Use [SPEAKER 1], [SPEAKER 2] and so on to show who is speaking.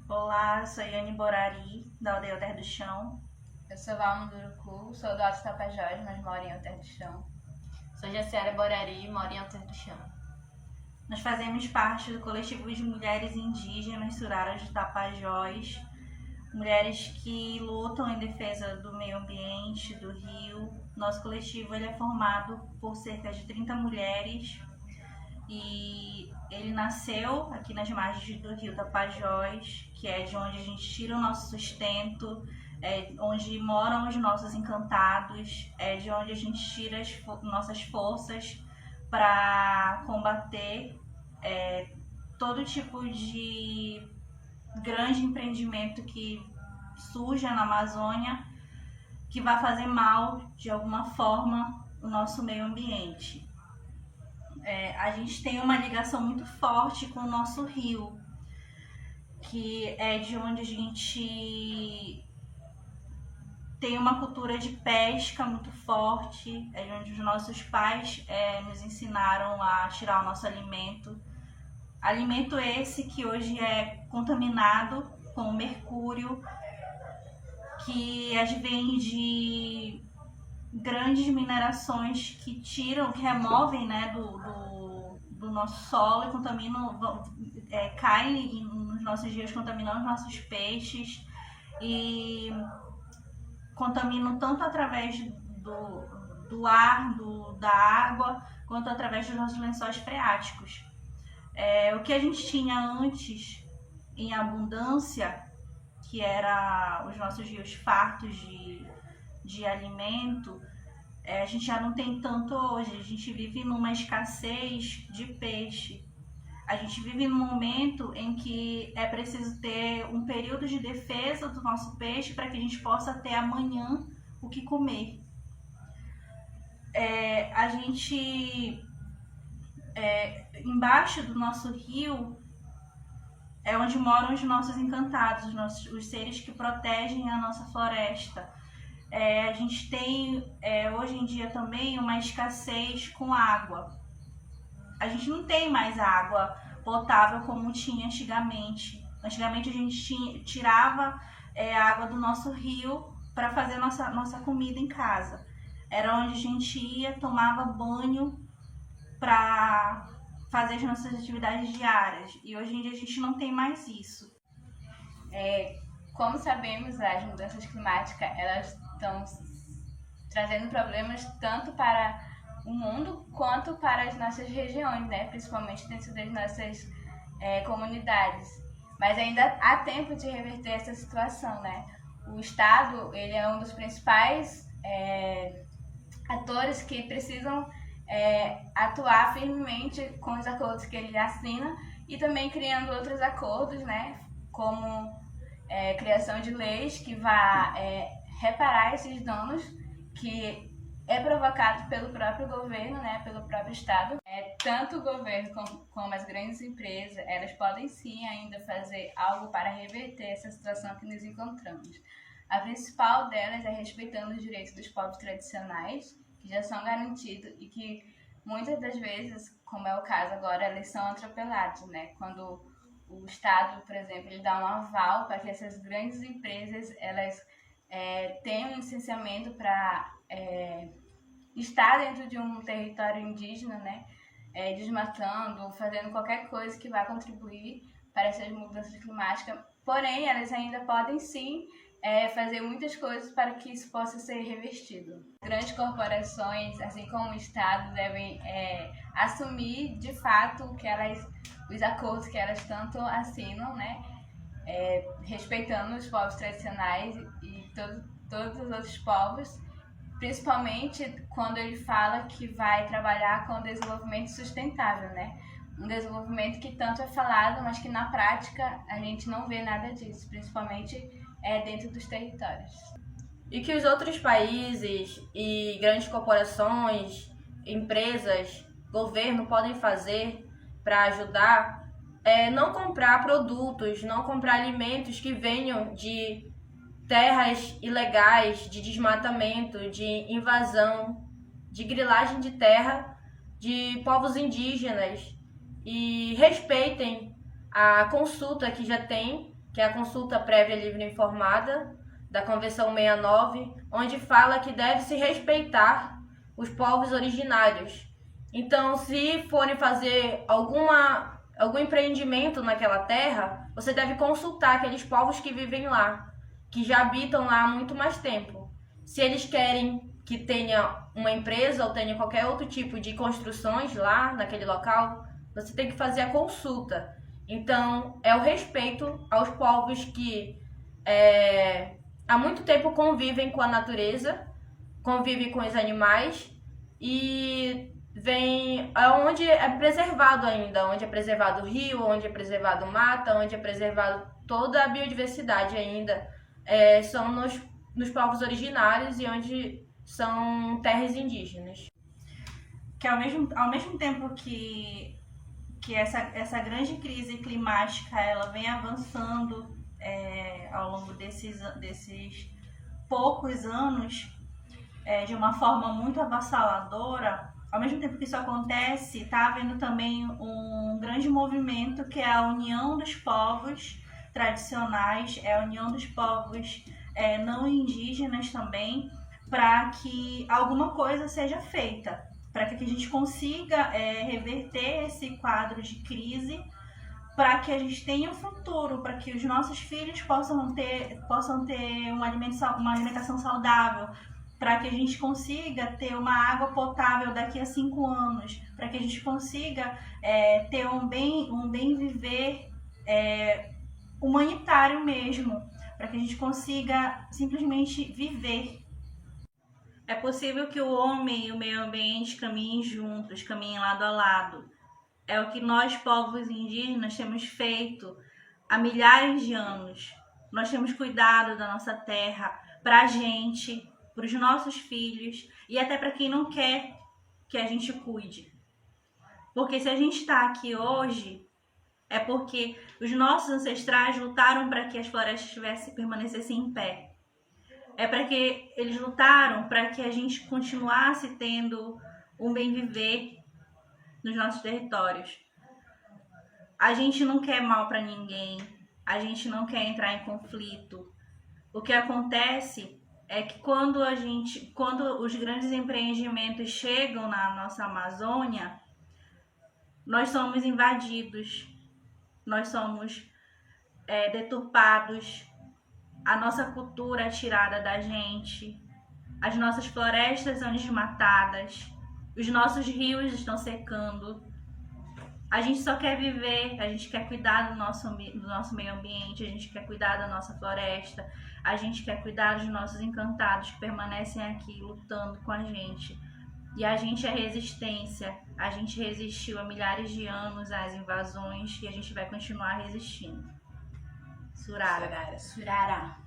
[SPEAKER 1] Olá, eu sou Yane Borari, da Aldeia Terra do Chão.
[SPEAKER 2] Eu sou Valma do Urucu, sou do Alto Tapajós, mas moro em Alter do Chão.
[SPEAKER 3] Sou Jaciara Borari, moro em Alter do Chão.
[SPEAKER 1] Nós fazemos parte do coletivo de mulheres indígenas Suraras do Tapajós, mulheres que lutam em defesa do meio ambiente, do rio. Nosso coletivo ele é formado por cerca de 30 mulheres e ele nasceu aqui nas margens do rio Tapajós, que é de onde a gente tira o nosso sustento, é onde moram os nossos encantados, é de onde a gente tira as nossas forças para combater todo tipo de grande empreendimento que surja na Amazônia, que vai fazer mal de alguma forma o nosso meio ambiente. A gente tem uma ligação muito forte com o nosso rio, que é de onde a gente tem uma cultura de pesca muito forte, é de onde os nossos pais nos ensinaram a tirar o nosso alimento. Alimento esse que hoje é contaminado com mercúrio, que advém de grandes minerações que tiram, que removem, né, do nosso solo e contaminam, caem nos nossos rios, contaminando os nossos peixes e contaminam tanto através do ar, da água, quanto através dos nossos lençóis freáticos. O que a gente tinha antes em abundância, que era os nossos rios fartos de alimento, a gente já não tem tanto hoje. A gente vive numa escassez de peixe. A gente vive num momento em que é preciso ter um período de defesa do nosso peixe para que a gente possa ter amanhã o que comer. A gente, embaixo do nosso rio, é onde moram os nossos encantados, os seres que protegem a nossa floresta. A gente tem hoje em dia também uma escassez com água. A gente não tem mais água potável como tinha antigamente. Antigamente a gente tirava a água do nosso rio para fazer nossa comida em casa. Era onde a gente ia, tomava banho para fazer as nossas atividades diárias. E hoje em dia a gente não tem mais isso.
[SPEAKER 2] Como sabemos, as mudanças climáticas elas estão trazendo problemas tanto para o mundo quanto para as nossas regiões, né? Principalmente dentro das nossas comunidades. Mas ainda há tempo de reverter essa situação, né? O Estado ele é um dos principais atores que precisam atuar firmemente com os acordos que ele assina e também criando outros acordos, né? Como criação de leis que vá reparar esses danos que é provocado pelo próprio governo, né, pelo próprio Estado. Tanto o governo como as grandes empresas, elas podem sim ainda fazer algo para reverter essa situação que nos encontramos. A principal delas é respeitando os direitos dos povos tradicionais, que já são garantidos e que muitas das vezes, como é o caso agora, eles são atropelados, né? Quando o Estado, por exemplo, ele dá um aval para que essas grandes empresas elas tenham um licenciamento para estar dentro de um território indígena, né? Desmatando, fazendo qualquer coisa que vá contribuir para essas mudanças climáticas. Porém, elas ainda podem sim fazer muitas coisas para que isso possa ser revertido. Grandes corporações, assim como o Estado, devem assumir de fato os acordos que elas tanto assinam, né? Respeitando os povos tradicionais e todos os outros povos, principalmente quando ele fala que vai trabalhar com desenvolvimento sustentável, né? Um desenvolvimento que tanto é falado, mas que na prática a gente não vê nada disso, principalmente dentro dos territórios.
[SPEAKER 3] E que os outros países e grandes corporações, empresas, governo podem fazer para ajudar não comprar produtos, não comprar alimentos que venham de terras ilegais, de desmatamento, de invasão, de grilagem de terra de povos indígenas e respeitem a consulta que já tem que é a consulta prévia livre e informada da Convenção 69, onde fala que deve se respeitar os povos originários. Então, se forem fazer algum empreendimento naquela terra, você deve consultar aqueles povos que vivem lá, que já habitam lá há muito mais tempo. Se eles querem que tenha uma empresa ou tenha qualquer outro tipo de construções lá naquele local, você tem que fazer a consulta. Então, é o respeito aos povos que há muito tempo convivem com a natureza, convivem com os animais e vem onde é preservado ainda, onde é preservado o rio, onde é preservado mata, onde é preservado toda a biodiversidade ainda, são nos povos originários e onde são terras indígenas.
[SPEAKER 1] Que ao mesmo tempo que essa grande crise climática ela vem avançando ao longo desses poucos anos de uma forma muito avassaladora, ao mesmo tempo que isso acontece, está havendo também um grande movimento que é a união dos povos tradicionais, é a união dos povos não indígenas também, para que alguma coisa seja feita, para que a gente consiga reverter esse quadro de crise, para que a gente tenha um futuro, para que os nossos filhos possam ter uma alimentação saudável, para que a gente consiga ter uma água potável daqui a 5 anos, para que a gente consiga ter um bem viver humanitário mesmo, para que a gente consiga simplesmente viver. É possível que o homem e o meio ambiente caminhem juntos, caminhem lado a lado. É o que nós, povos indígenas, temos feito há milhares de anos. Nós temos cuidado da nossa terra para a gente, para os nossos filhos e até para quem não quer que a gente cuide. Porque se a gente está aqui hoje, é porque os nossos ancestrais lutaram para que as florestas permanecessem em pé. É para que eles lutaram para que a gente continuasse tendo um bem viver nos nossos territórios. A gente não quer mal para ninguém, a gente não quer entrar em conflito. O que acontece é que quando os grandes empreendimentos chegam na nossa Amazônia, nós somos invadidos, nós somos deturpados, a nossa cultura é tirada da gente, as nossas florestas são desmatadas, os nossos rios estão secando. A gente só quer viver, a gente quer cuidar do nosso meio ambiente, a gente quer cuidar da nossa floresta, a gente quer cuidar dos nossos encantados que permanecem aqui lutando com a gente. E a gente é resistência, a gente resistiu há milhares de anos às invasões e a gente vai continuar resistindo. Surara.
[SPEAKER 2] Surara.